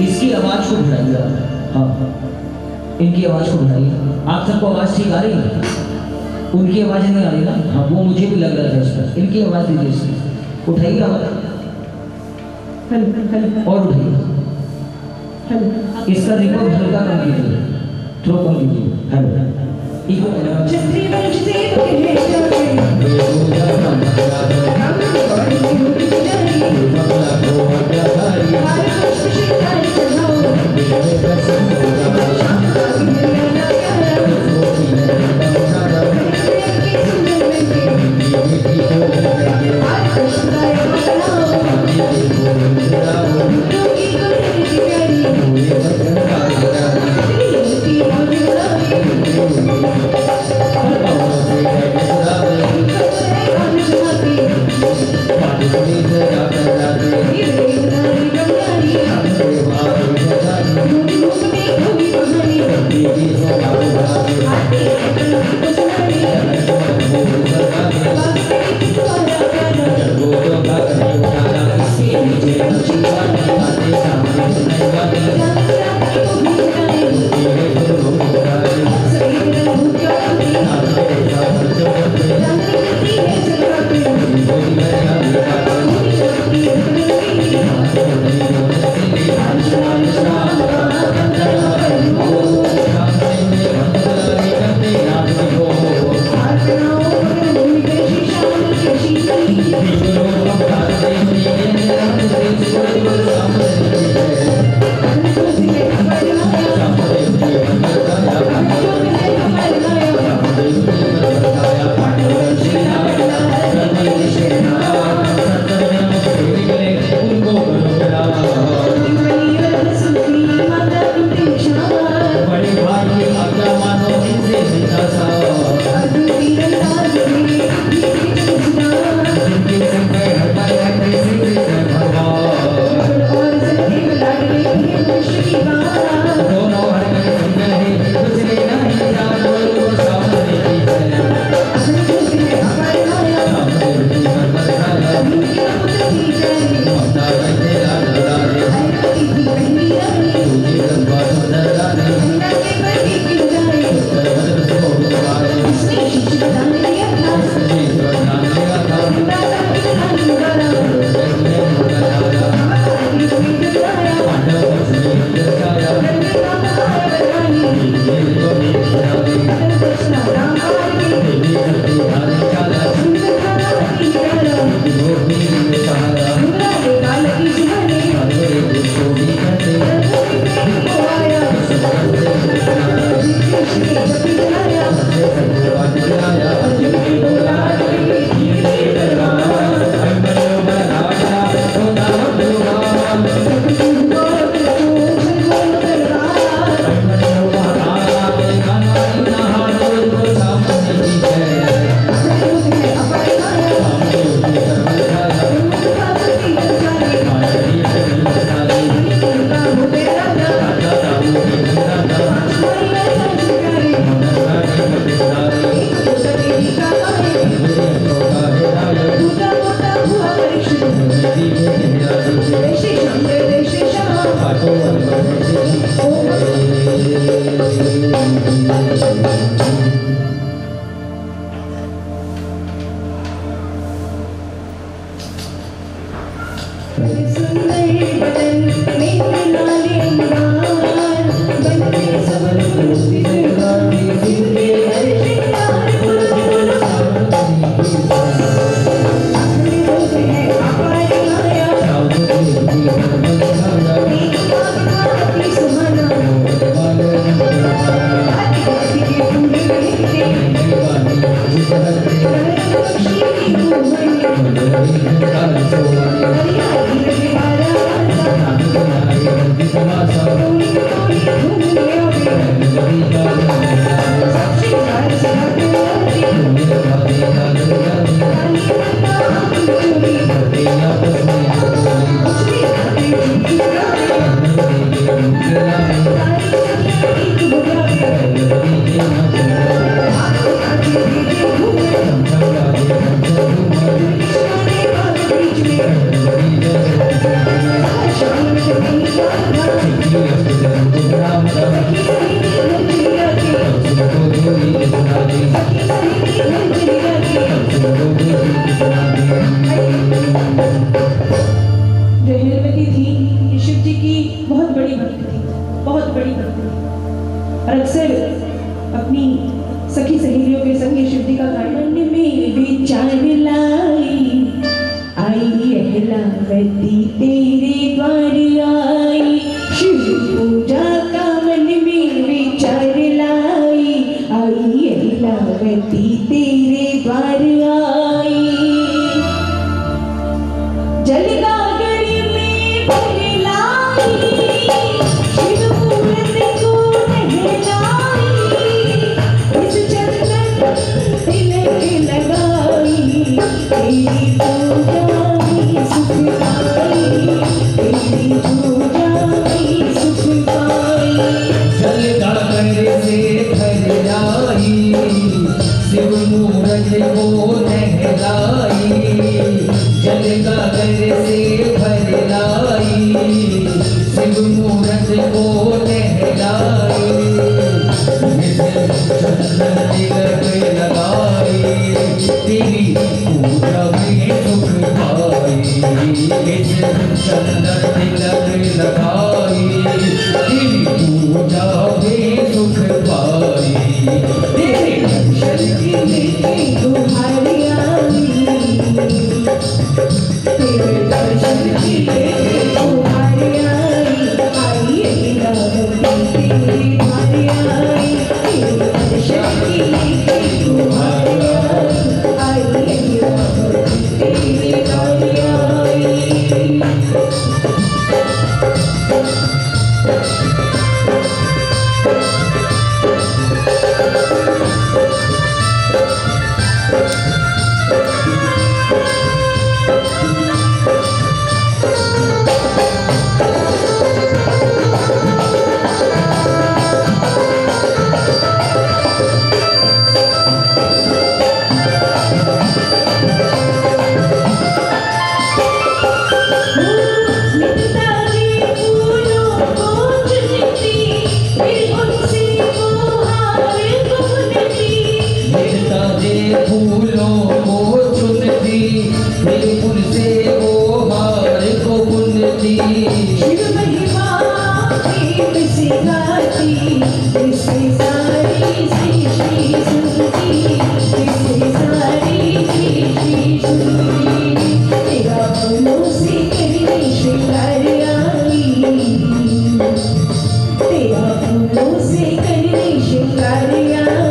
इसकी आवाज को बढ़ाइए। हाँ, इनकी आवाज को बढ़ाइए। आप सबको आवाज ठीक आ रही है? उनकी आवाज नहीं आ रही ना? हाँ, वो मुझे भी लग रहा था इसका। इनकी आवाज दीजिए इसकी, उठाइए आवाज और उठाइए। इसका रिकॉर्ड हल्का कम कीजिए, थ्रो कम कीजिए। Hello Thank you. और अक्सर अपनी सखी सहेलियों के संग ये शिव जी का गायन में विचार लाई आई अहलावती तेरे द्वार आई शिव पूजा का मन में विचार लाई आई अहलावती तेरे द्वार आई जल गागरी में भर लाई शिव मूर्त को नहलाई इस चंदन तिलक लगाई तेरी पूजा में सुख पाई तेरी पूजा में सुख पाई जल गागर से भर लाई शिव मूरत को नहलाई जल गागर से भर लाई शिव मूरत को नहलाई चंदन तिलक लगाई तेरी पूजा में सुख पाई चंदन तिलक लगाई तेरी पूजा में सुख पाई तेरे दर्शन की लेके तुम्हारी आई तेरे दर्शन की लेके तुम्हारी आई आई अहलावती तेरी द्वार आई तेरे दर्शन की लेके तुम्हारी आई आई अहलावती तेरी द्वार आई फूलों को चुनती फिर उनसे वो हार को बुनती शिव महिमा प्रेम से गाती इससे सारी सृष्टि सुनती इससे सारी सृष्टि सुनती तेरा फूलों से करने श्रृंगार आई तेरा फूलों से करने श्रृंगार आई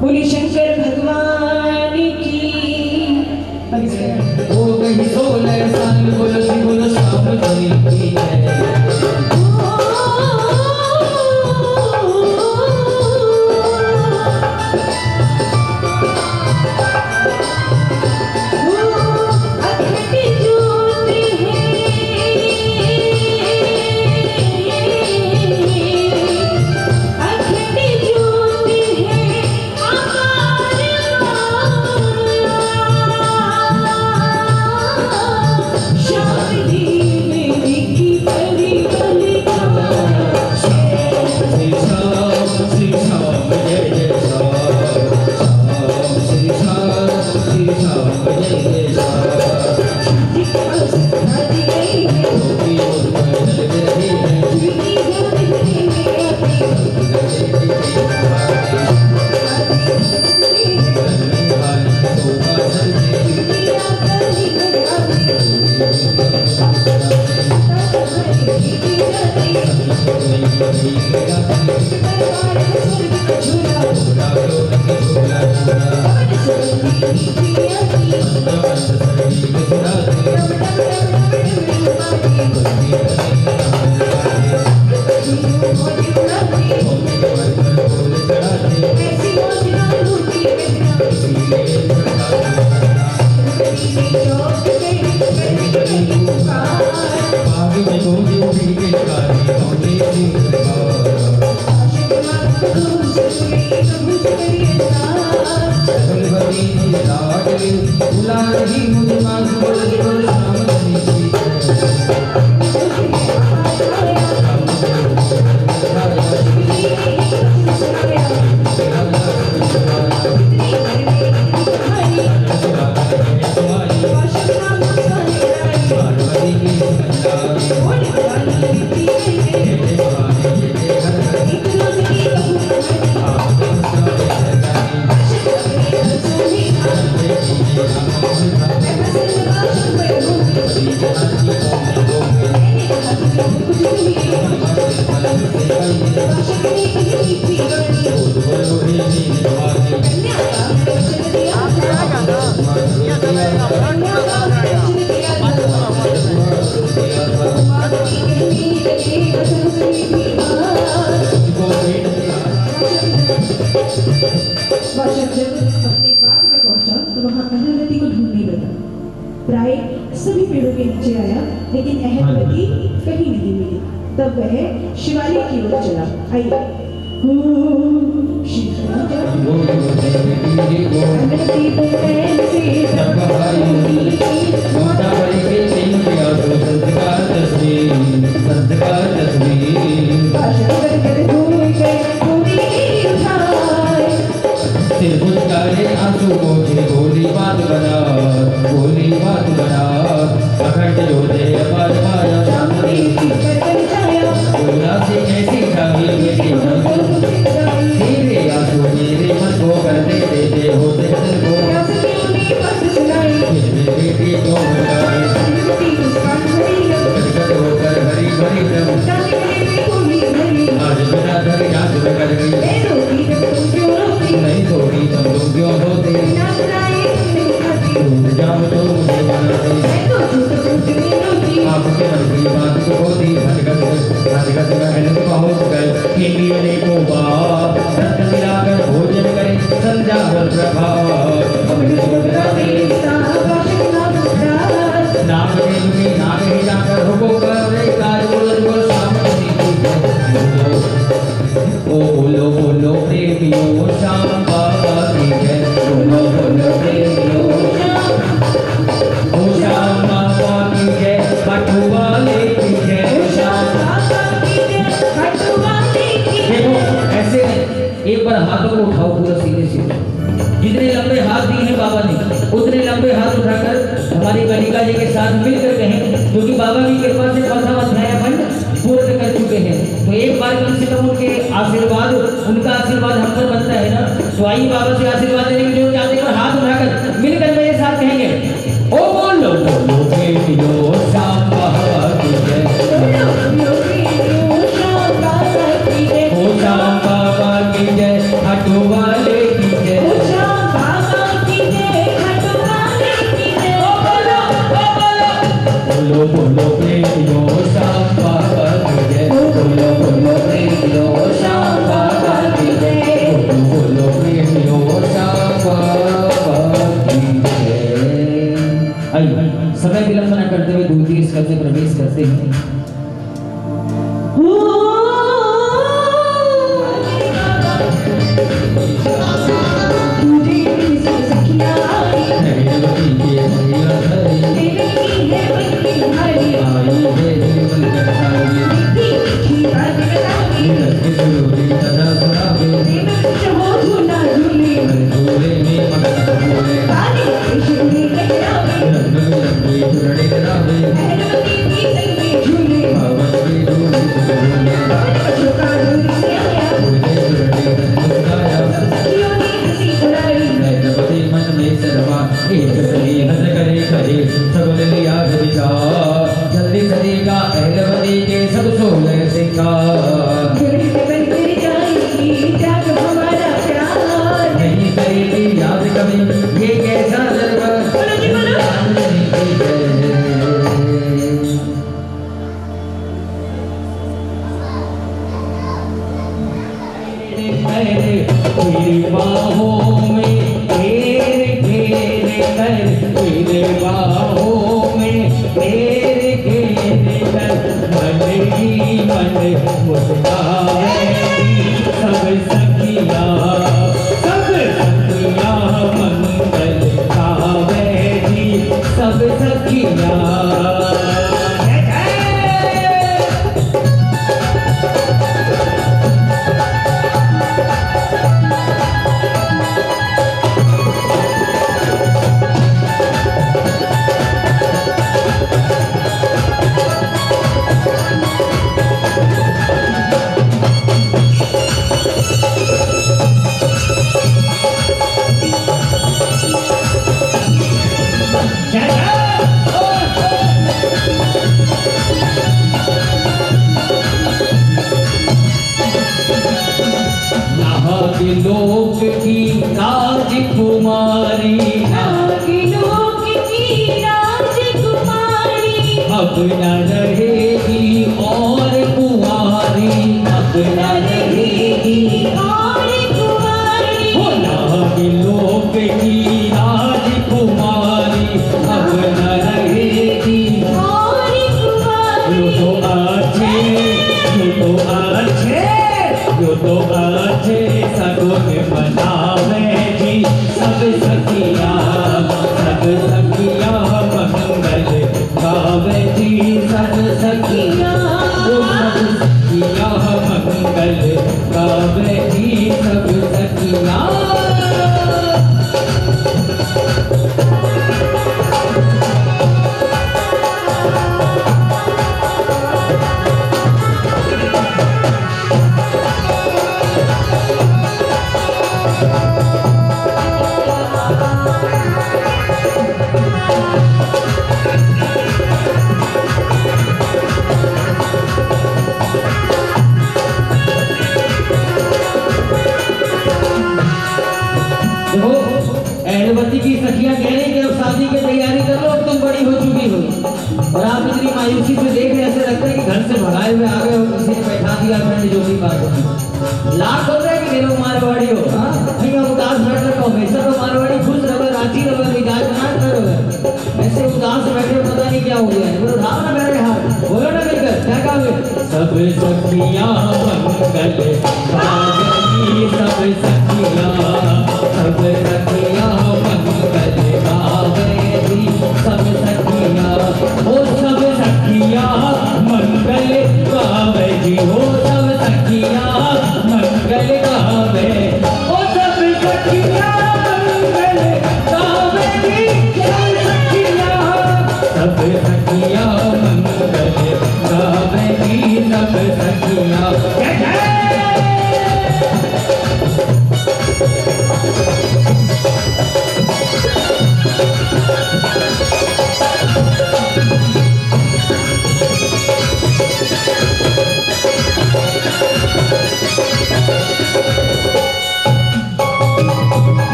बोले शंकर भगवान की हो गई 16 साल बोलो शाम की अखंड जो अपने बाग में पहुंचा तो वहां अहलवती को ढूंढने लगा। प्राय सभी पेड़ों के नीचे आया लेकिन अहलवती कहीं नहीं मिली। तब वह शिवालय की ओर चला। आइए भोली बात बना अखंड जोधे अपार पाया से कैसी तेरे आंसू मेरे मन को करते देते होते दिल को बेटी को होकर हरी भरी आज बिना धर याद में कर गई नहीं थोड़ी तुम लोग क्यों होते जाओ तो मुझे बनाते आपके मन की बात को होती हरकत में हेल्प पहुंच गए इंडियन को बाप रक्त मिलाकर भोजन करे संध्या पर प्रभाव नाम के नाम ही जाकर रुको कर कार्य ओ बोलो प्रेमियों श्याम बाबा की जय बोलो प्रेमियों ओ श्याम बाबा की जय कठुआले की जय श्याम बाबा की जय कठुआले की। देखो ऐसे एक बार हाथों को उठाओ पूरा सीधे सीधे। जितने लंबे हाथ दिए हैं बाबा ने उतने लंबे हाथ उठाकर हमारी कलिका जी के साथ मिलकर कहें, क्योंकि बाबा की कृपा से 5वां अध्याय अपन पूर्ण कर चुके हैं। तो एक बार कम से कम उनके आशीर्वाद उनका आशीर्वाद हम पर बनता है ना। तो आइए बाबा से आशीर्वाद लेने के जो चाहते हैं हाथ उठाकर मिलकर मेरे साथ कहेंगे ओ बोलो प्रेमियों श्याम बाबा की जय ओ श्याम बाबा की जय हटवाले की जय बोलो प्रेमियों श्याम बाबा की जय बोलो प्रेमियों श्याम बाबा की जय बोलो प्रेमियों श्याम बाबा की जय। आइए समय विलंब न करते हुए दूसरी स्तर से प्रवेश करते हैं। जल्दी सदी का अहलवती के सब सोलह सिंगार बाहों में घेर घेर कर, तेरे बाहों में घेर घेर कर, मन ही मन मुस्कावेगी सब सखिया मंगल गावेगी सब सखिया। लोक की राजकुमारी, लोक की राजकुमारी, अब न रहेगी और कुंवारी, अब न रहेगी और कुमारी, लोक की राजकुमारी, अब न रहेगी और कुमारी। यो तो अच्छे सगुन मनावे जी सब सखिया मंगल गावे जी सब सखिया मंगल गावे जी सब सखिया। ऐलवती की सखियां कह रही कि अब शादी की तैयारी कर लो, अब तुम बड़ी हो चुकी हो और आप इतनी मायूसी से देख रहे, ऐसे लगता है कि घर से भगाए हुए आ गए हो, किसी ने बैठा दिया मैंने जो भी बात लाख हो रहा है कि लोग मारवाड़ी हो। हाँ नहीं उदास बैठ रखो, हमेशा तो मारवाड़ी खुश रहो, रांची रहो, मिजाज बना करो, ऐसे उदास बैठे पता नहीं क्या हो गया है। बोलो उठाओ ना मेरे हाथ, बोलो ना मिलकर क्या कहोगे। सब सखियां मंगल गावेगी सब सखियां मंगल गावेगी सब सखिया, ओ सब सखिया मंगल गावेगी, ओ सब सखिया मंगल गावे, ओ सब सखिया मंगल गावेगी सब सखिया, सब सखिया मंगल गावेगी सब सखिया।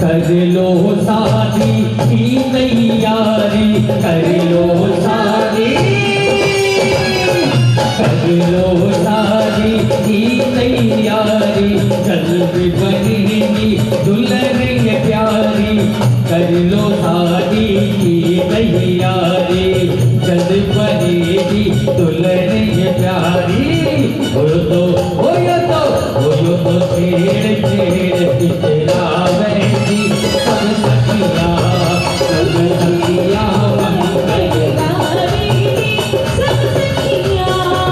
कर लो शादी की तैयारी, कर लो शादी, कर लो शादी की तैयारी, जल्दी बनेगी दुल्हन प्यारी, कर लो शादी की तैयारी, जल्द बनेगी दुल्हन प्यारी। हो तो छेड़ छेड़ पिछलावे सब सखिया मंगल गावेगी सब सखिया,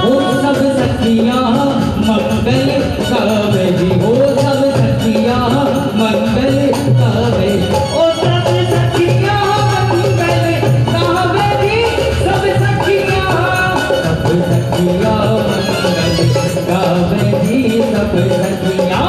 ओ सब सखिया मंगल गावेगी, ओ सब सखिया मंगल गावे, ओ सब सखिया मंगल गावेगी सब सखिया मंगल गावेगी सब सखिया।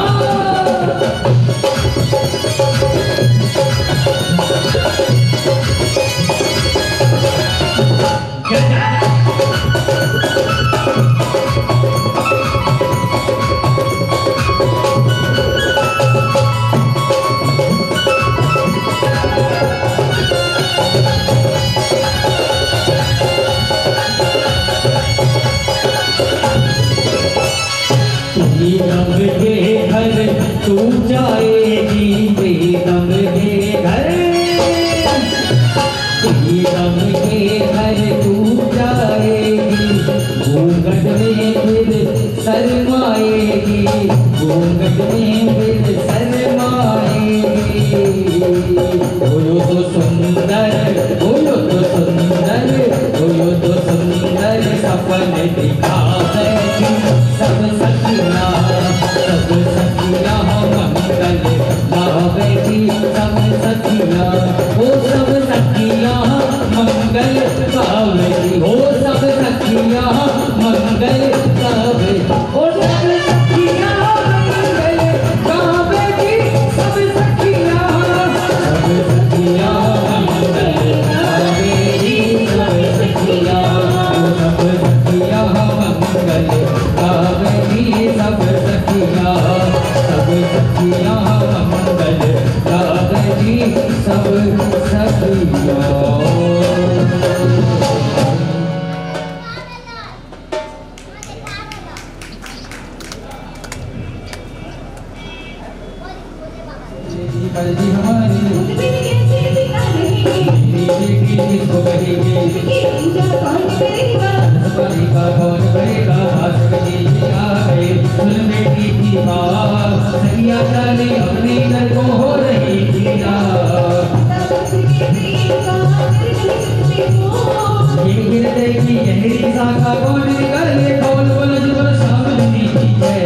तू जाएगी प्रीतम के घर, प्रीतम के घर तू जाएगी, घूंघट में फिर शर्माएगी, घूंघट में फिर शर्माएगी। बोलो तो सुंदर, बोलो तो सुंदर, बोलो तो सुंदर सपन दिखावेगी सब सखियाँ, सब सखियाँ मंगल गावेगी, सब सखियाँ, वो सब सखियाँ मंगल गावेगी, वो सब सखियाँ मंगल गावेगी, वो सब सखियाँ मंगल गावेगी, सब सखियाँ, सब सखियाँ मंगल गावेगी, सब सखियाँ, सब सखियाँ मंगल गावेगी, सब सखियाँ, सब सखियाँ मंगल गावेगी, सब सखियाँ। जी हमारी किसको कहेंगे, सपने का कौन करेगा, भास्कर जी आ गए, सुन बेटी की बात, सखिया चले अपने घर को हो रही पीड़ा, ये गिरते की गहरी शाखा कौन निकाले, कौन बोल जो सामने की है,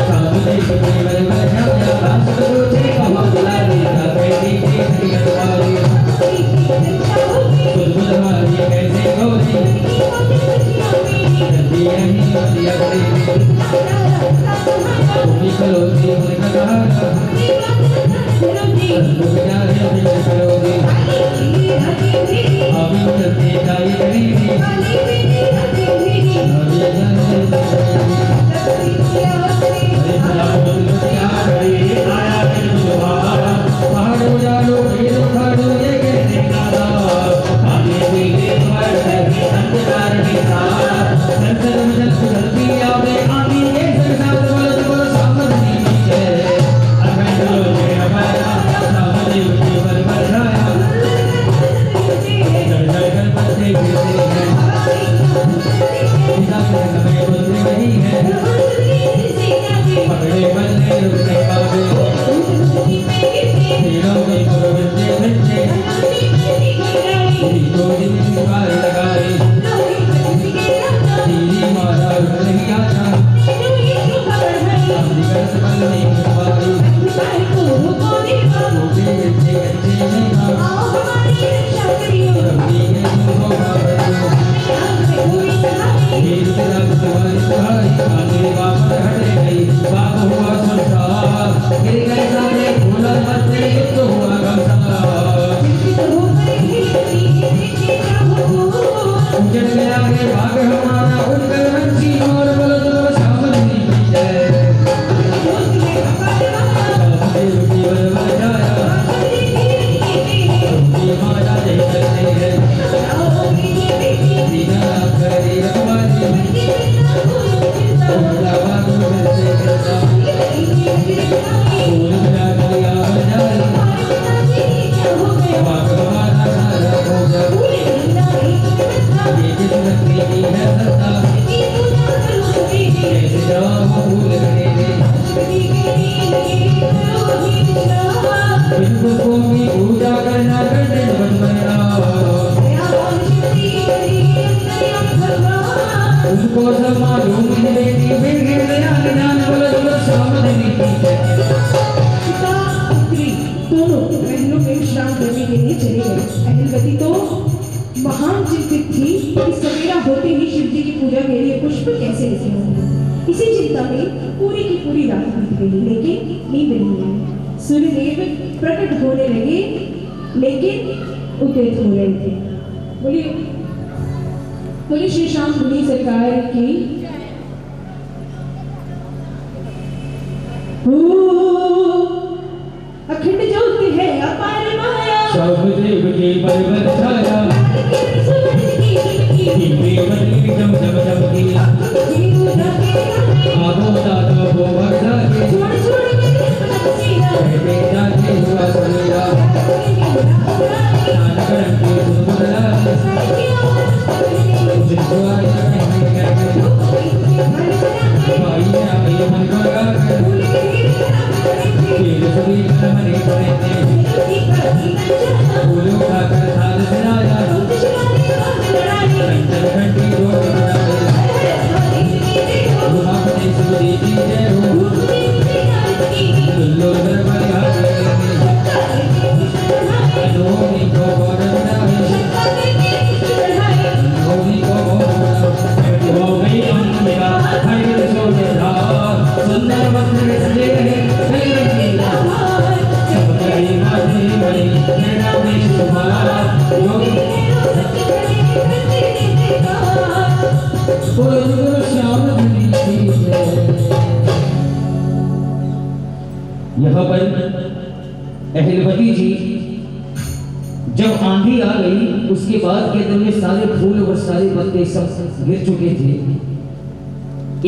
सामने की बल बल जाया, रास्ता पूछे कहाँ बुला देगा, बेटी की हरियत वाली, बुलबुल वाली कैसे गोरी, जल्दी नहीं वाली अपनी, तुम्ही करोगी मुझे कहा, रुक जा रे दिल करोगी, अभी चलते जाए गरीबी, अभी जाने पहाड़ो जालो ढेरो खाड़ो ये कहने का आगे दिले अंधकार निशा संसद में जल्दी आवे आनी एक साथ बोलो सामने है अखंड लो ये हमारा सामने उठी पर बरसाया जल जल कर बरसे गिरते हैं पिता के समय बोलते नहीं है पकड़े बल्ले रुकने पावे हीरों में करो बच्चे बच्चे दो दिन बार लगाए दीदी मारा रुक नहीं आता अपनी घर से बल नहीं पाई छोटे बच्चे बच्चे नहीं रबी के मुँह का बच्चों हीर से रब तुम्हारी सहाय आगे वापस हटे गई बाप हुआ संसार गिर गए सामने भूला मरते युद्ध हुआ घमसार उजड़ गया के भाग हमारा उनकर बंसी और बोलो तो सामने की जय रुकी बल बल जाया रुकी मारा जय करते हैं दीना करे रखवाली उनका बात करते करता फूल बजा दिया बजाई बाग हमारा सारा हो जा ये जिसमें की है सत्ता कैसे जाओ भूल गए इनको की पूजा करना करने बनना उसको सब मालूम बेटी फिर गिर गया ज्ञान बोलो तो सामने नहीं दोनों बहनों में विश्राम करने के लिए चले गए। अहलवती तो महान चिंतित थी कि सवेरा होते ही शिव जी की पूजा के लिए पुष्प कैसे लिखे होंगे। इसी चिंता में पूरी की पूरी रात बीत गई, लेकिन नींद नहीं आई। सूर्यदेव प्रकट होने लगे, लेकिन उदित हो रहे थे। बोलिए श्री श्याम मुनि सरकार की। अखंड ज्योति है अपार माया, सब देव के बल छाया, चम चम चम की आगो दादो मरे पड़े फूल उठाकर थाल सजाया कंचन घंटी जोड़ अपने सूरी की जय हो दुल्लो दरबार नोनी को बोलना नोनी को बोलना हो गई अंबिका हरि सोनेधार सुंदर वस्त्र सजे कई रंगीला चमकई माधुरी मणि नैना में सुहारा गुरु श्याम धनी की जय। यहाँ पर अहिलवती जी जब आंधी आ गई उसके बाद के दिन में सारे फूल और सारे पत्ते सब गिर चुके थे,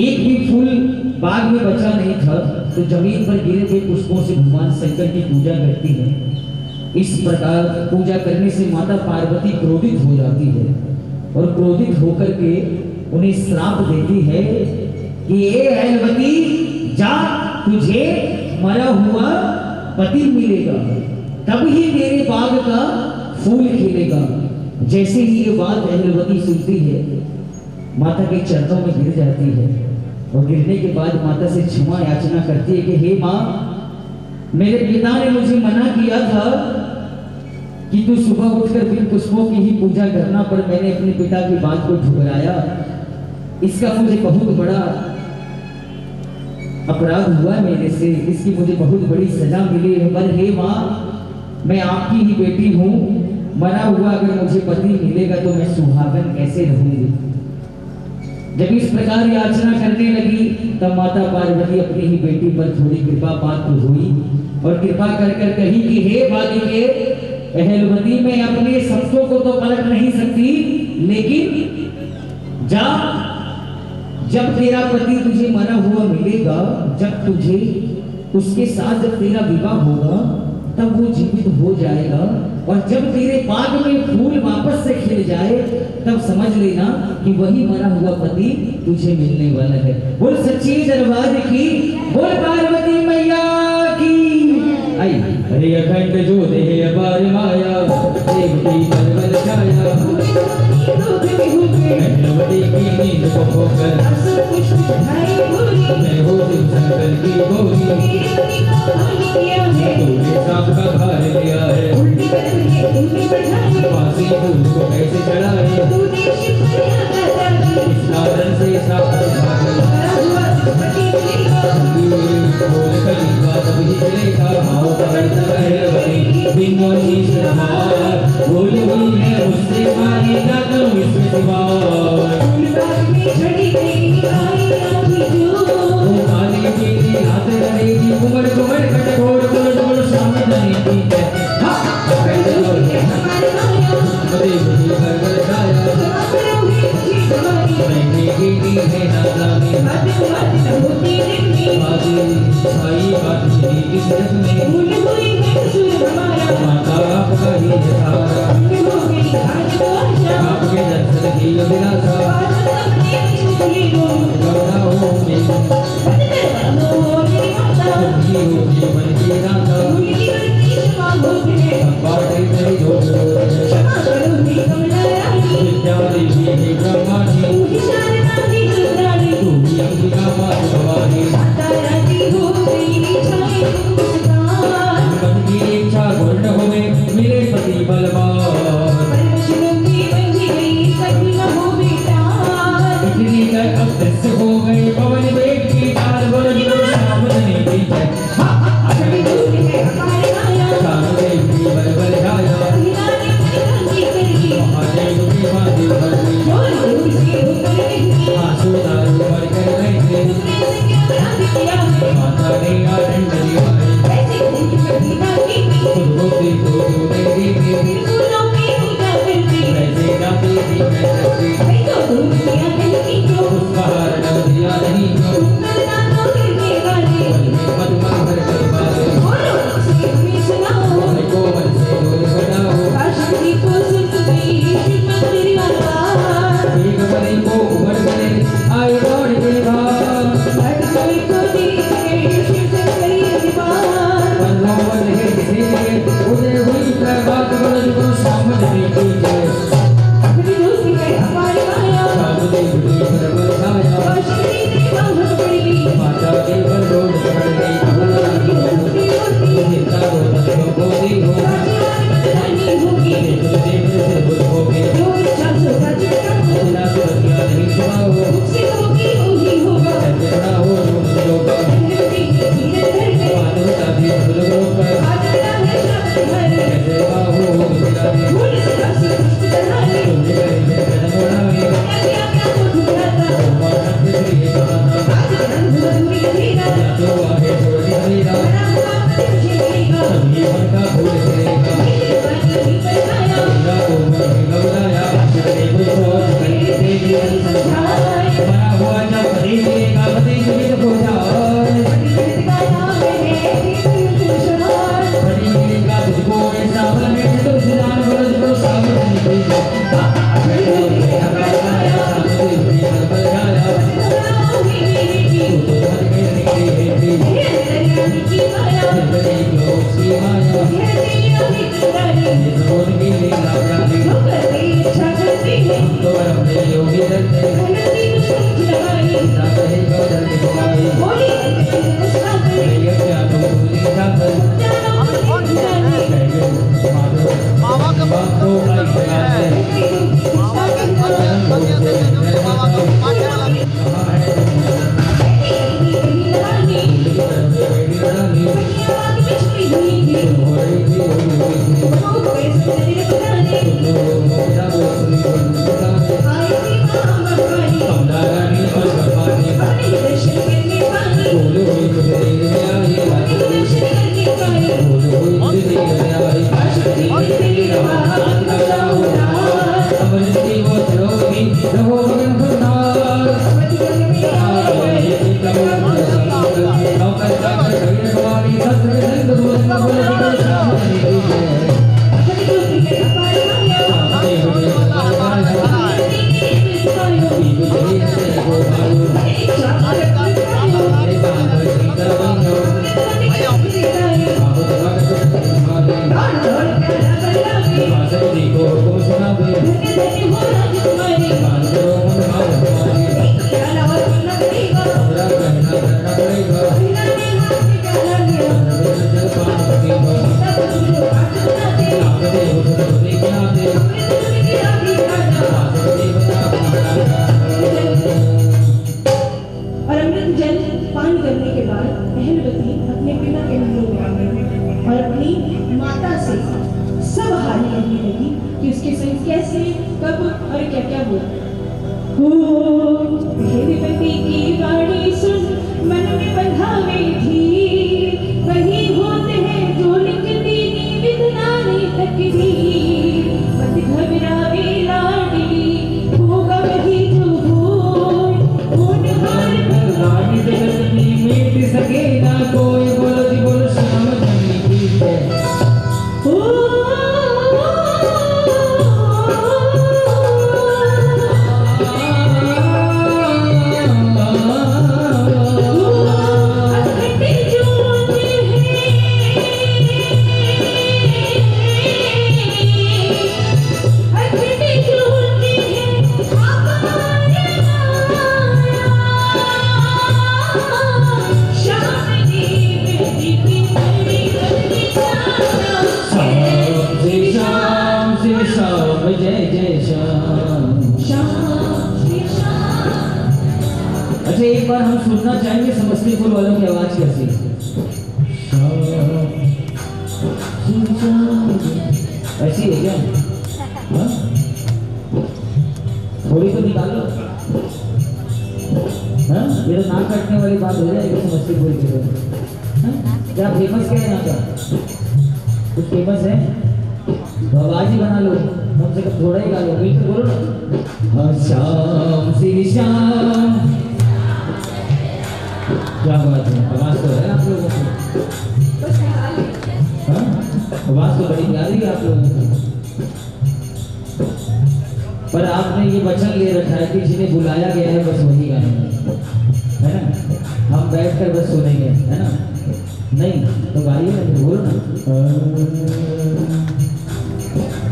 एक भी फूल बाग में बचा नहीं था, तो जमीन पर गिरे हुए पुष्पों से भगवान शंकर की पूजा करती है। इस प्रकार पूजा करने से माता पार्वती क्रोधित हो जाती है और क्रोधित होकर के उन्हें श्राप देती है कि ये अहिलवती जा, तुझे मरा हुआ पति मिलेगा, तब ही मेरे बाग का फूल खिलेगा। जैसे ही ये बात अहिलवती सुनती है माता के चरणों में गिर जाती है और गिरने के बाद माता से क्षमा याचना करती है कि हे माँ, मेरे पिता ने मुझे मना किया था कि तू सुबह उठकर बिन पुष्पों की ही पूजा करना, पर मैंने अपने पिता की बात को ठुकराया, इसका मुझे बहुत बड़ा अपराध हुआ मेरे से, इसकी मुझे बहुत बड़ी सजा मिली है। पर हे माँ, मैं आपकी ही बेटी हूँ, मरा हुआ अगर मुझे पति मिलेगा तो मैं सुहागन कैसे रहूंगी। जब इस प्रकार याचना करने लगी तब माता पार्वती अपनी ही बेटी पर थोड़ी कृपा पात्र हुई और कृपा कर कर कही कि हे बालिके अहिलवती, मैं अपने शब्दों को तो पलट नहीं सकती, लेकिन जा, जब तेरा पति तुझे मरा हुआ मिलेगा, जब तुझे उसके साथ जब तेरा विवाह होगा तब वो जीवित हो जाएगा, और जब तेरे बाग में फूल वापस से खिल जाए तब समझ लेना कि वही मरा हुआ पति तुझे मिलने वाला है। बोल सच्ची दरबार की, बोल पार्वती मैया की। आई अरे अखंड जो दे अपार माया, देवती परवल छाया, अहिलवती की नींद को खोकर मैं हो शिव शंकर की गोरी, तूने सांप का भार लिया है, फांसी फूल को कैसे चढ़ाए, इस कारण से सांप बोल कली बात भी चलेगा, आओ पकड़ता अहिलवती बिना शीश रमार, बोल हुई है उससे मारी ना करूं इसमें सिवा, काली पीली हाथ रहेगी कुमर कुमर कटोर बोल बोल श्याम धनी की जय। देवती परवल छाया मैंने गिरी है नादा में साई बात श्री किस्मत में माता आपका ही सहारा, आपके दर्शन की अभिलाषा गौरा हो जीवन की राधा बाटे तेरी विद्या देवी है ब्रह्मा जी, तू ही अंबिका माँ भवानी, मन की इच्छा पूर्ण होवे मिले पति बलवान, इतनी गए अब दृश्य हो गए पवन वेग की तार बोल श्याम धनी की जय। श्याम देवी बलबल छाया महादेव की महादेव बलवी, आंसू दारू भर कर बैठे माता ने आनंद लिया है, खुद होती तो मेरी बेटी वैसे ना बेटी मैं सकती, उस बाहर न दिया नहीं क्यों मत मत भर कर बात को मन से दूर बनाओ, एक बने को उमड़ गए आए दौड़ के भाग, माया ये रोड की लीला प्यारी हम तो अपने योगी रखते ना कहे बदल के बुलाए ये क्या तुम पूरी ठाकर बाबा का बातों का इतिहास अच्छा एक बार हम सुनना चाहेंगे समस्तीपुर वालों की आवाज कैसी ऐसी है क्या? हाँ? थोड़ी तो निकालो। हाँ? ये तो नाक कटने वाली बात हो जाएगी समस्तीपुर की। हाँ? क्या फेमस क्या है यहाँ का? कुछ फेमस है तो आवाज ही बना लो, कम से कम थोड़ा ही गा लो, मिलकर बोलो ना। हाँ श्याम श्री श्याम, क्या बात है, आवाज तो है आप लोगों को। हाँ आवाज तो बड़ी प्यारी है आप लोगों की, पर आपने ये वचन ले रखा है कि जिन्हें बुलाया गया है बस वही गाएंगे, है ना? हम बैठ कर बस सुनेंगे, है ना? नहीं तो गाइए ना, बोलो ना।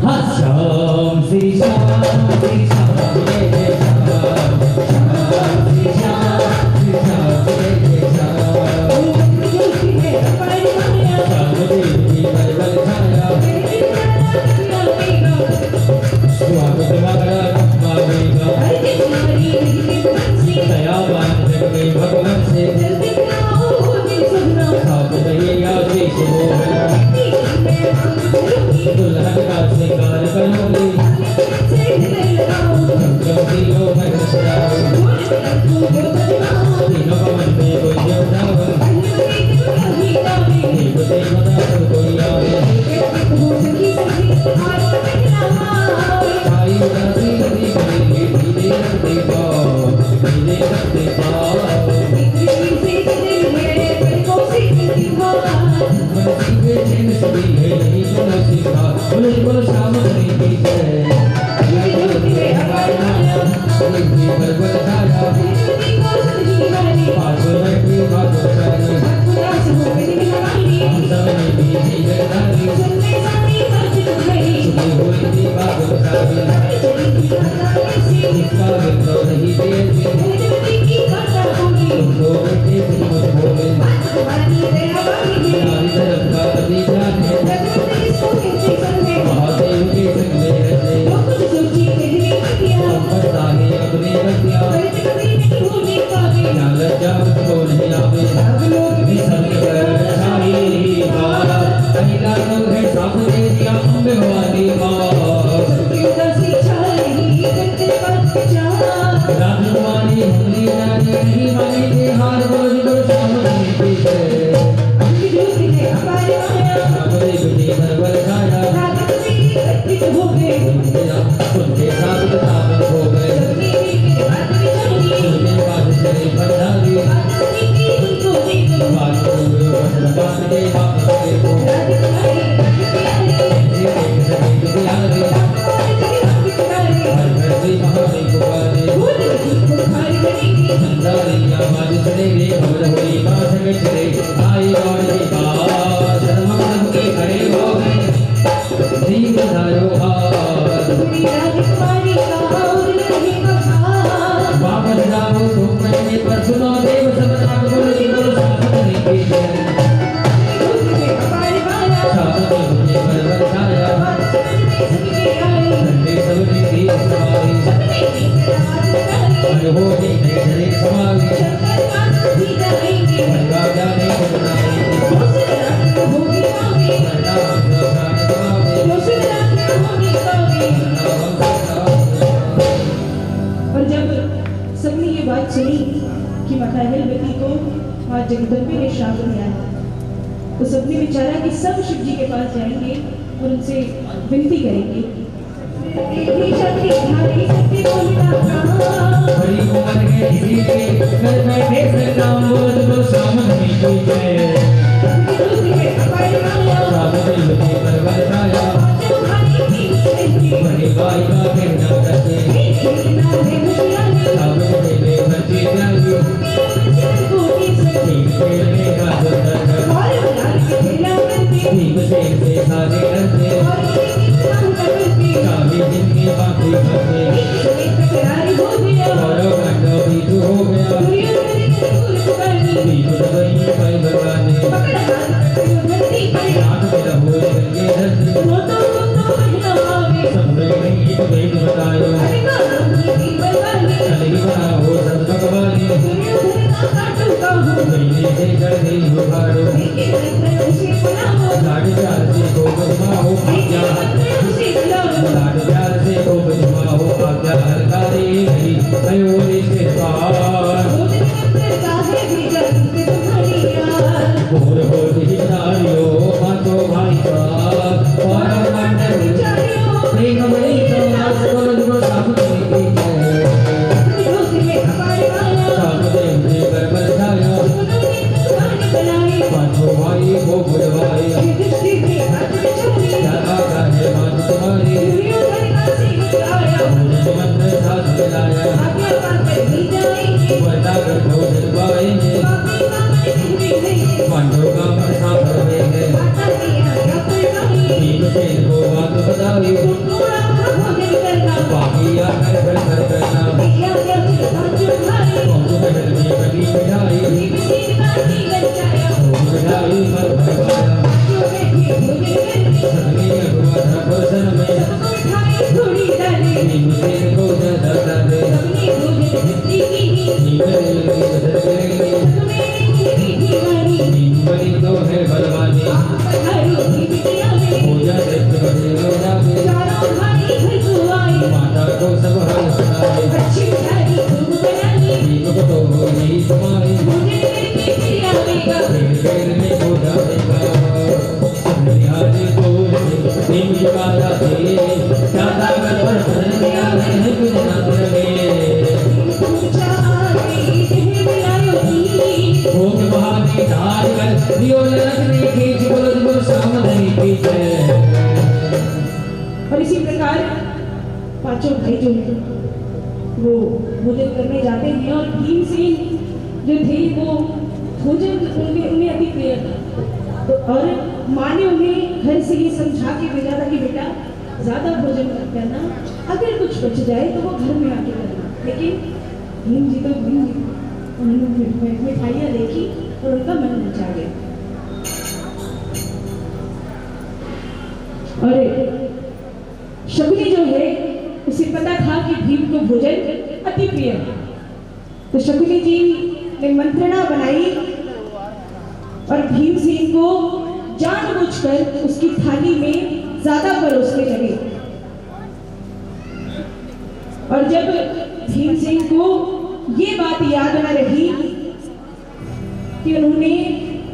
हाँ श्याम श्री श्याम श्री श्याम जय जय श्याम, श्याम श्री श्याम श्री श्याम जय जय श्याम, श्याम देवी बल छाया, स्वागत मंगल मावेगा, दयावान जग में भगवान से, खाप रही आशीष हो, दुल्हन का श्रृंगार करोगे। दे वापस देखो राजकुमारी ये देख सके तो यारे हर घर से महाने पुकारे संदारी आवाज सुने रे खबर हुई पास में चले आई और के पास शर्मा के खड़े हो गए दीप धारो हाथ वापस जाओ तुम कहने पर सुनो देव सब नाम बोलो जी बोलो साथ में की जय साथ में मुझे पर बरसाया ठंडे सबने की सवारी अरे हो जी नहीं समागे मरगा जाने को बनाए और जब सबने ये बात सुनी कि महाहेलवती को मां जगदम्बे ने श्राप दिया है, तो सबने विचारा कि सब शिव जी के पास जाएंगे और उनसे विनती करेंगे। बड़ी उम्र के किसी के घर बैठे से नाम बोल दो सामने कोई जाए सामने मुझे पर बरसाया बड़ी बाई का कहना करते सामने मेरे बच्चे जाएंगे ठीक खेलने का ठीक से सारे करते काली जिनकी बातें करते और घंटों बीच हो गया बीच दबई कई बरगाने रात में रहो गंगे धरती समझे नहीं तो भेद बतायो चली बनाओ सब भगवानी महीने से कर गई हो भाड़ो लाड प्यार से को बदमाओ आज्ञा लाड प्यार से को बदमाओ आज्ञा हरकारी गई भयो रिश्ते पार भोर हो ही नारियो पांचों भाई साहब और मंडल प्रेम मई तो नाच बोलो जो सामने की जय सामने मुझे पर बरसाया पांचों भाई को बुलवाए दादा का है मान तुम्हारी भोजन मंत्र साथ मिलाया वरना कर भोजन पाएंगे पांडवों का मन साफ रखेंगे भीम सेन को बात बताई बाकी आकर घर घर करना पहुंचो महल में कभी मिठाई मिठाई पर भरवाया सदमे अगुआ था प्रसन्न में भीम सेन को ज्यादा दे भीम बड़ी तो है बलवानी पूजा देखते बड़े लोग माता को सब हल सुनाए भीम को तो होगी तुम्हारी पेड़ में पूजा देखा निहारी को भीम जी का जाते ज्यादा कर पर बदलिया नहीं कुछ ना लगे भोग बहाने धार कर दियो ललक की बोलो सामने की जय। और इसी प्रकार पांचों भाई जो हैं वो भोजन करने जाते हैं और भीमसेन जो थे वो भोजन उन्हें अति प्रिय था। तो और माँ ने उन्हें घर से ही समझा के भेजा था कि बेटा ज्यादा भोजन मत करना, अगर कुछ बच जाए तो वो घर में आके करना। लेकिन भीम जी उन्होंने मिठाइयाँ देखी और उनका मन मचा गया। और शकुनी जो है उसे पता था कि भीम को भोजन अति प्रिय है, तो शकुनी जी ने मंत्रणा बनाई और भीमसेन को जानबूझकर उसकी थाली में ज्यादा परोसने लगे। और जब भीमसेन को ये बात याद न रही कि उन्होंने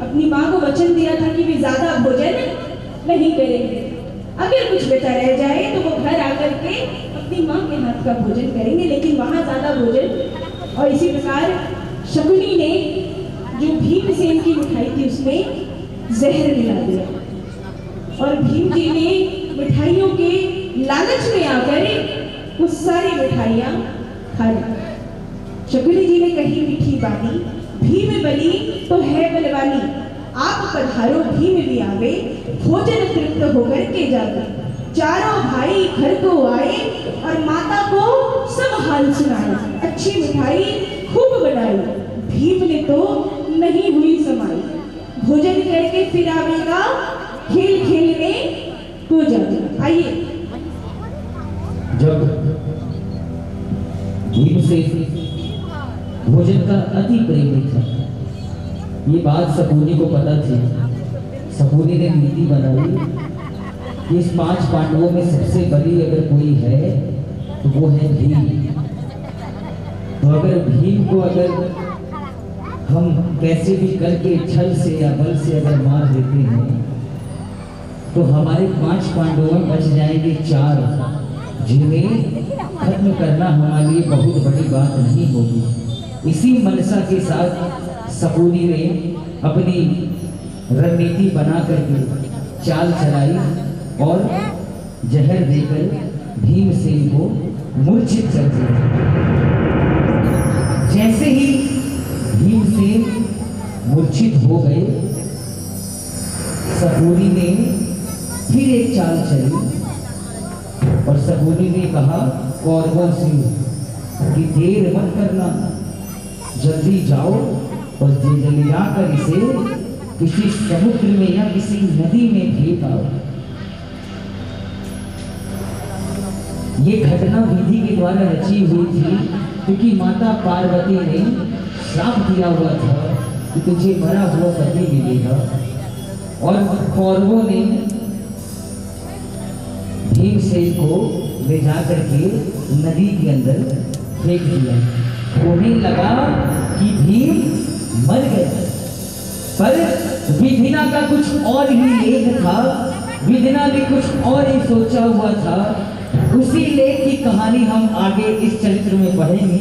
अपनी माँ को वचन दिया था कि वे ज्यादा भोजन नहीं करेंगे, अगर कुछ बचा रह जाए तो वो घर आकर के अपनी माँ के हाथ का भोजन करेंगे, लेकिन वहां ज्यादा भोजन। और इसी प्रकार शकुनी ने जो भीमसेन की मिठाई थी उसमें जहर मिला दिया और भीम जी ने मिठाइयों के लालच में आकर वो सारी मिठाइयां खा ली। शकुनी जी ने कही मीठी बानी, भीम बली तो है बलवानी, आप पधारो भीम भी आवे, भोजन तृप्त होकर के जावे। चारों भाई घर को आए और माता को सब हाल सुनाए, अच्छी मिठाई खूब बनाई, भीम ने तो नहीं हुई समाई। भोजन करके फिर आवेगा, खेल खेलने को जाएगा। आइए। जब भीम से भोजन का अति प्रेमी था, ये बात शकुनी को पता थी। शकुनी ने नीति बनाई कि इस 5 पांडवों में सबसे बड़ी अगर कोई है तो वो है भीम। तो अगर भीम को अगर हम कैसे भी करके छल से या बल से अगर मार देते हैं तो हमारे 5 पांडवों में बच जाएंगे 4, जिन्हें खत्म करना हमारे लिए बहुत बड़ी बात नहीं होगी। इसी मनसा के साथ शकुनी ने अपनी रणनीति बना करके चाल चलाई और जहर देकर भीमसेन को मूर्छित कर दिया। जैसे ही भीमसेन मूर्छित हो गए, शकुनी ने फिर एक चाल चली और शकुनी ने कहा कौरवों से कि देर मत करना, जल्दी जाओ और ले जाकर इसे किसी समुद्र में या किसी नदी में फेंक आओ। ये घटना विधि के द्वारा रची हुई थी, क्योंकि माता पार्वती ने श्राप दिया हुआ था कि तुझे मरा हुआ पति मिलेगा। और कौरवों ने भीमसेन को ले जाकर के नदी के अंदर फेंक दिया। उन्हें लगा कि भीम मर गया, पर विधिना का कुछ और ही लेख था। विधिना ने कुछ और ही सोचा हुआ था। उसी लेख की कहानी हम आगे इस चरित्र में पढ़ेंगे।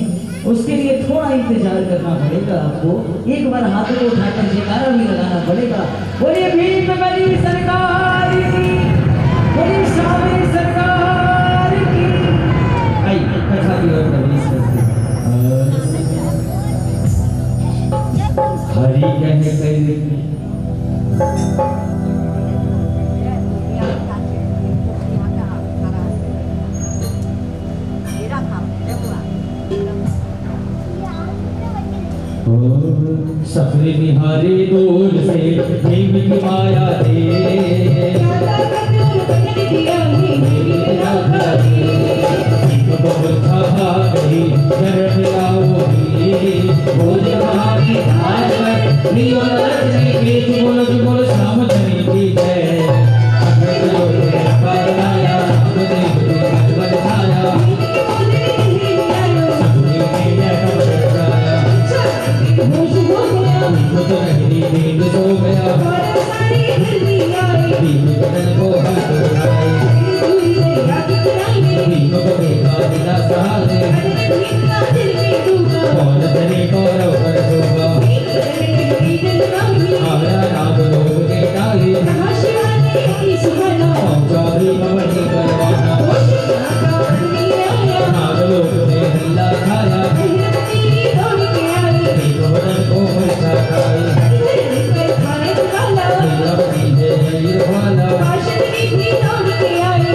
उसके लिए थोड़ा इंतजार करना पड़ेगा आपको। एक बार हाथों को उठाकर जयकारा भी लगाना पड़ेगा। बोलिए भीम बली सरकार की, बोलिए शामी सरकार की। आई कथा की ओर प्रवेश करते हरि कह कर सफरे निहारे दूर से भीम की माया दे, गई शरण लाओगी बोल महाकी धार पर लियो लक्ष्मी की बोलो जी बोलो श्याम चनी की जय। अगर जो है परमाया अपने भगवान छाया सभी ने कबर कराया भीम तो नहीं भीम सो गया भीम बदन को हाथ उठाए भीम को देखा दिला सहारे कौन तेरे कौरव पर होगा आया राम लोग के डाले पहुंचा भीम बड़ी करवाना नाग लोग ने हिला खाया भीम बदन को मचा खाए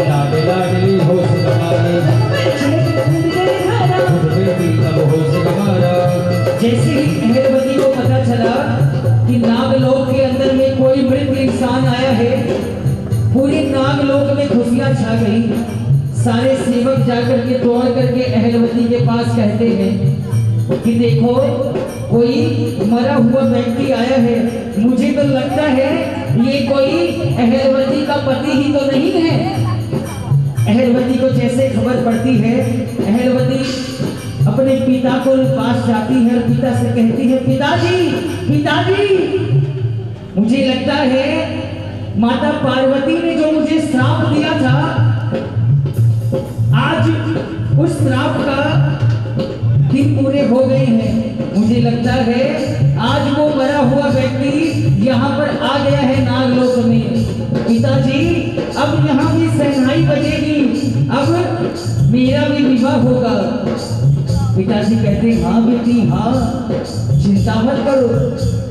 लाडे लाडली होश कमारे जैसे ही अहलवती को पता चला कि नागलोक के अंदर में कोई मृत इंसान आया है, पूरे नागलोक में खुशियां छा गई। सारे सेवक जाकर के दौड़ करके अहलवती के पास कहते हैं कि देखो कोई मरा हुआ व्यक्ति आया है, मुझे तो लगता है ये कोई अहलवती का पति ही तो नहीं है। अहलवती को जैसे खबर पड़ती है, अहलवती अपने पिता को पास जाती है और पिता से कहती है पिताजी पिताजी, मुझे लगता है माता पार्वती ने जो मुझे श्राप दिया था, आज उस श्राप का दिन पूरे हो गए हैं। मुझे लगता है आज वो मरा हुआ व्यक्ति यहाँ पर आ गया है नाग पिताजी अब यहाँ भी शहनाई बजेगी, अब मेरा भी विवाह होगा। पिताजी कहते हाँ बेटी हाँ, चिंता मत करो,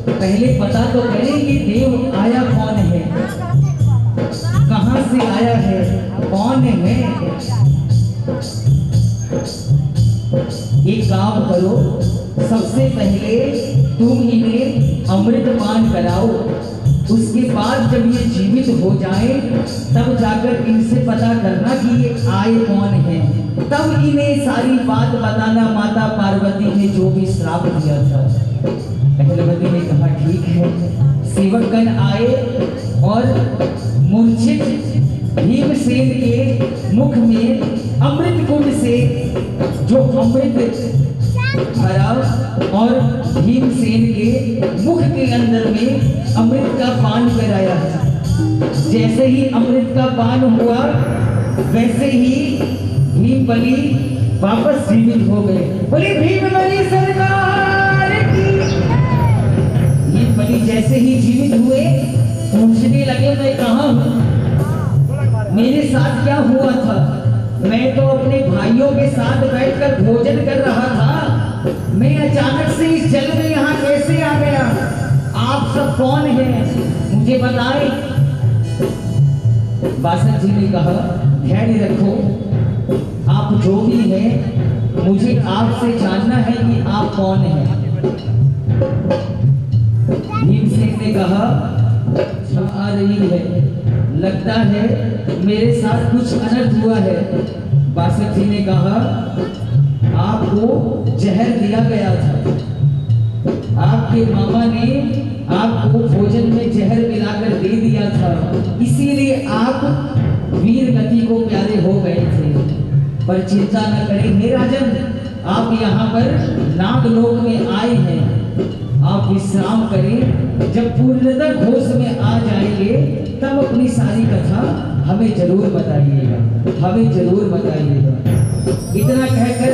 पहले पता तो करें कि देव आया कौन है, कहाँ से आया है, कौन है। एक काम करो, सबसे पहले तुम इन्हें अमृत पान कराओ, उसके बाद जब ये जीवित हो जाए तब जाकर इनसे पता करना कि ये आए कौन है, तब इन्हें सारी बात बताना। माता पार्वती ने जो भी श्राप दिया था, अहिलवती ने कहा ठीक है। सेवकगण आए और मूर्छित भीमसेन के मुख में अमृत कुंड से जो अमृत भरा और भीमसेन के मुख के अंदर में अमृत का पान कराया। जैसे ही अमृत का पान हुआ वैसे ही भीमबली वापस जीवित हो गए। बोले भीमबली सरकार की। भीमबली जैसे ही जीवित हुए पूछने लगे मैं कहाँ हूँ, मेरे साथ क्या हुआ था, मैं तो अपने भाइयों के साथ बैठकर भोजन कर रहा था, मैं अचानक से इस जल में यहाँ कैसे आ गया, आप सब कौन हैं मुझे बताएं। बासठ जी ने कहा धैर्य रखो, आप जो भी हैं मुझे आपसे जानना है कि आप कौन हैं। भीमसेन ने कहा आ रही है, लगता है मेरे साथ कुछ अनर्थ हुआ है। बासठ जी ने कहा आपको जहर दिया गया था, आपके मामा ने आपको भोजन में जहर मिलाकर दे दिया था, इसीलिए आप वीर गति को प्यारे हो गए थे। पर चिंता न करें हे राजन, आप यहाँ पर नागलोक में आए हैं, आप विश्राम करें, जब पूर्णतः होश में आ जाएंगे तब अपनी सारी कथा हमें जरूर बताइएगा, हमें जरूर बताइएगा। इतना कहकर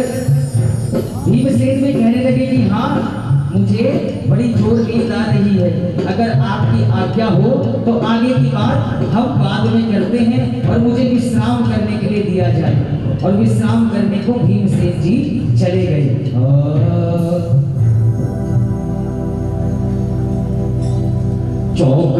भीमसेन में कहने लगे कि हाँ मुझे बड़ी जोर नींद आ रही है, अगर आपकी आज्ञा हो तो आगे की बात हम बाद में करते हैं और मुझे विश्राम करने के लिए दिया जाए। और विश्राम करने को भीमसेन जी चले गए। चौक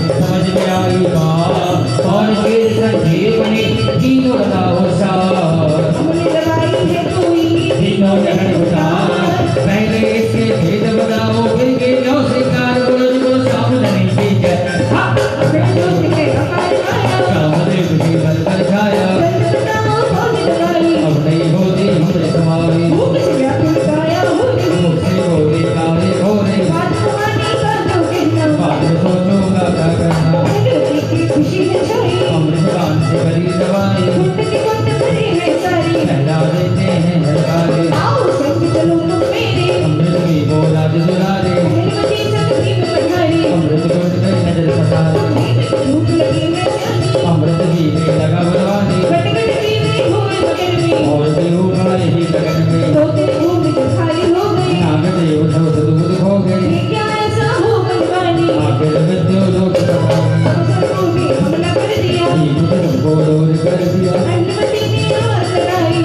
समझ में आई बात और फिर संजीवनी तीनों बताओ साथ। कर दिया। अहिलवती ने आवाज लगाई,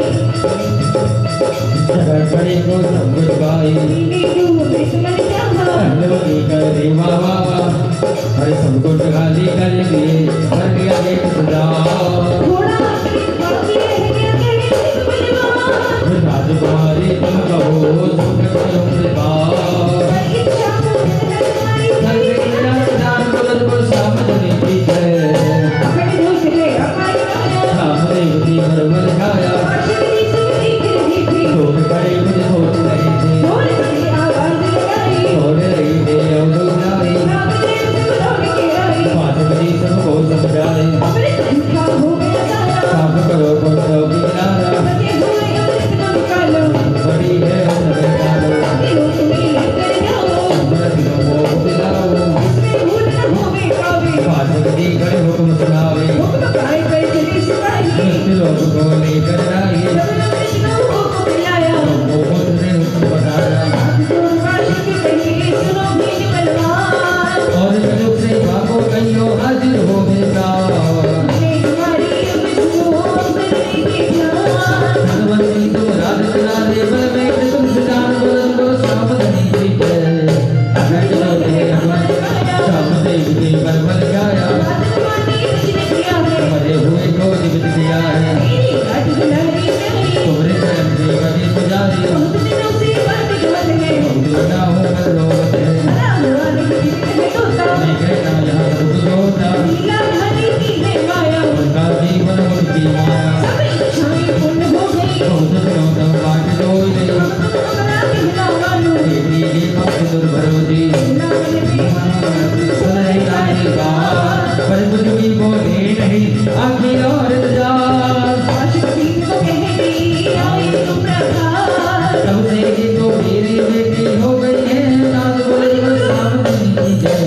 जगत बड़े को सब कुछ पाई। दीदी डूबे समझ चाहा, अहिलवती कर दे वाह वाह वाह, अरे सब कुछ खाली कर दिए, कर दिया एक सजा। थोड़ा बाकी रह गया कहने से बलवान, राजकुमारी तुम कहो सुख करो कृपाल। इच्छा को हमारी कर दे तेरा दान बुलंद को सामने की जय। अपने दोस्त है हमारी माया, सामने उठी परवल छाया, आशिकी सब देख रही थी, लोग बड़े मुझे सोच रहे थे। जोर से आवाज लगाई, छोड़ रही थे अब दुनियाई, रामदेव सब दौड़ के आई, पार्वती सबको समझाए। अमृत झूठा हो गया सारा, साफ करो को सब किनारा, बचे हुए अमृत को निकालो, बड़ी है अंदर डालो। दिलों तुम्हें लेकर जाओ, दिलों को दिलाओ, इसमें भूल न होवे पावे, पार्वती करे हुक्म सुनावे। हुक्म पाए कर चले सिपाही, मृत्यु लोग को लेकर आए, जब अमृत लोगों को मिलाया, सबको ने हुक्म बताया। आशिक कहिए सुनो भीम बलवान, और जुग से भागो कहियो हाजिर हो बेटा। ये तुम्हारी अमृत को करने के ध्यान, भगवती तुम राज चला दे बल में तुम सितार बुलंद को सावधानी की जय। अगर चलो दे अमर सामने उठी परवल छाया, राजकुमारी तुझने किया है, मरे हुए को जीवित किया है। मेरी घाट दुलारी नहीं, तुम्हारे चरण की कभी पुजारी, बहुत दिनों से बात गलत है, बहुत बड़ा हूँ पर लोग है। भला हुआ नहीं कहे तोता, लेकिन ना यहाँ दुख होता, लीला धनी की है माया, उनका जीवन उनकी माया। सब इच्छाएं पूर्ण हो गई, बहुत दिनों तक बाट जोई ले, अपना कहना मानो, बेटी ये भक्त दुर्भरोजी। ना मन में सुनाई आए बात, पर कुछ भी बोले नहीं, आखिर और इंतजार। आशिक भीम को कह दी आए तुम प्रभात, तब से ही तो मेरी बेटी हो गई है, नाथ बोले वो सामने की जय।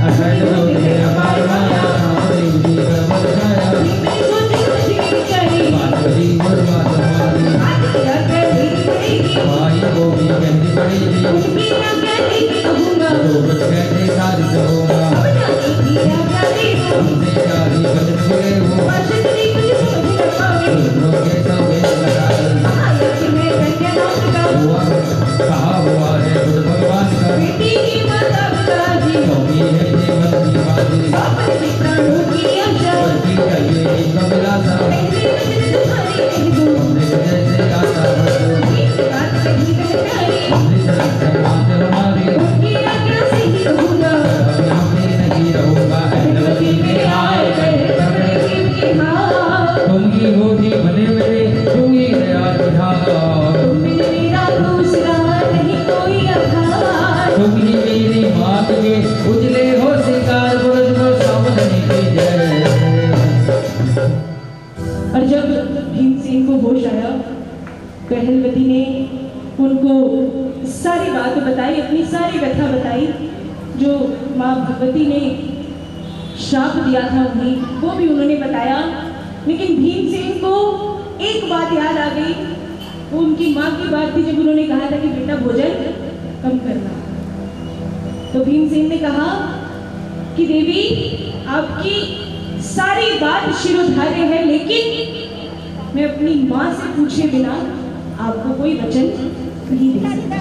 अखंड बोले हमार माया, सामने उठी परवल छाया, मैं सोची समझ के चली, बात करी और बात हमारी, आज क्या करनी पड़ेगी, भाई को भी कहनी पड़ेगी। उनकी ना कहने की कहूँगा, तो कुछ कहते सारी होगा, अब जाने की आज्ञा दे दो, हमसे जारी बचन मिले हो। आशिक ने कुछ समझ न पावे, दूसरों के सब वेद लगाए, आया कि मैं कन्या नाम का, हुआ कहा हुआ है खुद भगवान का। बेटी की माता पिताजी, कौमी है जीवन की बाजी, बापन के प्राणों की आशा, बढ़ती चाहिए इनका विलासा। पहले वचन तुम्हारी कह दूँ, हमने जैसे आशा भर एक बात कही बहनाई, हमने शरण से मात हमारी, उनकी आज्ञा से ही रहूँगा, अब यहाँ पे नहीं रहूँगा। अहिलवती अहिलवती में आए गए पकड़े भीम के हाथ, तुम ही हो जी बने मेरे, तुम ही है आज बिहार। तुम बिन मेरा दूसरा नहीं कोई आधार, तुम ही मेरी मात के उजले हो शिकार, बुलंद को सावधानी की जय। और जब भीमसेन को होश आया, अहिलवती ने उनको सारी बात बताई, अपनी सारी व्यथा बताई, जो माँ भगवती ने श्राप दिया था उन्हें, वो भी उन्होंने बताया। लेकिन भीमसेन को एक बात याद आ गई, वो उनकी माँ की बात थी, जब उन्होंने कहा था कि बेटा भोजन कम करना। तो भीमसेन ने कहा कि देवी आपकी सारी बात शिरोधार्य है, लेकिन मैं अपनी माँ से पूछे बिना आपको कोई वचन नहीं दे सकता।